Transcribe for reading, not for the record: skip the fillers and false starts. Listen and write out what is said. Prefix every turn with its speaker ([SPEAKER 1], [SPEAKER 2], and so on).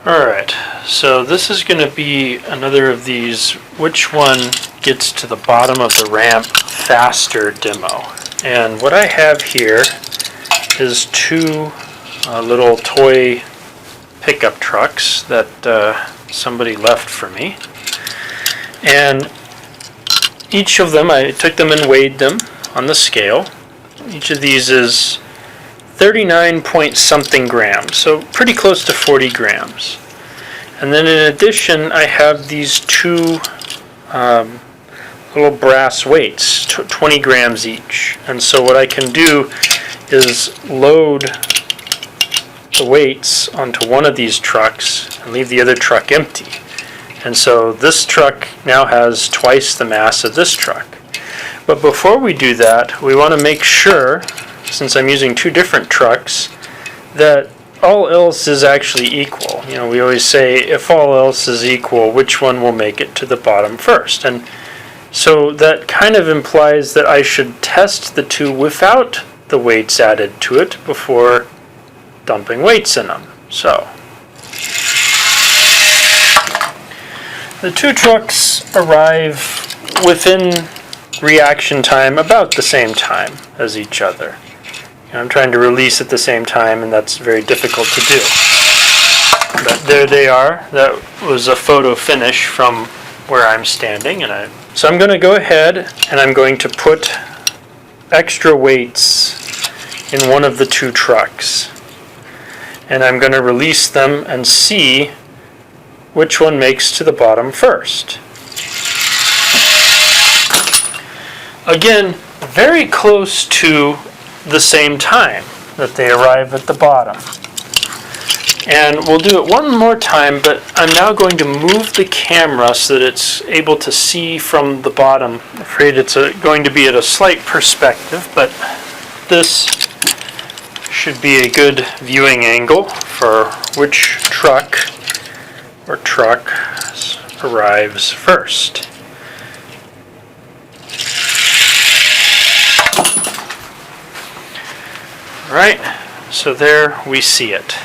[SPEAKER 1] Alright, so this is going to be another of these which one gets to the bottom of the ramp faster demo. And what I have here is two little toy pickup trucks that somebody left for me. And each of them, I took them and weighed them on the scale. Each of these is 39 point something grams, so pretty close to 40 grams. And then in addition, I have these two little brass weights, 20 grams each. And so what I can do is load the weights onto one of these trucks and leave the other truck empty. And so this truck now has twice the mass of this truck. But before we do that, we want to make sure, since I'm using two different trucks, that all else is actually equal. You know, we always say, if all else is equal, which one will make it to the bottom first? And so that kind of implies that I should test the two without the weights added to it before dumping weights in them. So the two trucks arrive within reaction time about the same time as each other. I'm trying to release at the same time, and that's very difficult to do. But there they are. That was a photo finish from where I'm standing. So I'm going to go ahead and I'm going to put extra weights in one of the two trucks. And I'm going to release them and see which one makes to the bottom first. Again, very close to the same time that they arrive at the bottom. And we'll do it one more time, but I'm now going to move the camera so that it's able to see from the bottom. I'm afraid it's going to be at a slight perspective, but this should be a good viewing angle for which truck or trucks arrives first. Alright, so there we see it.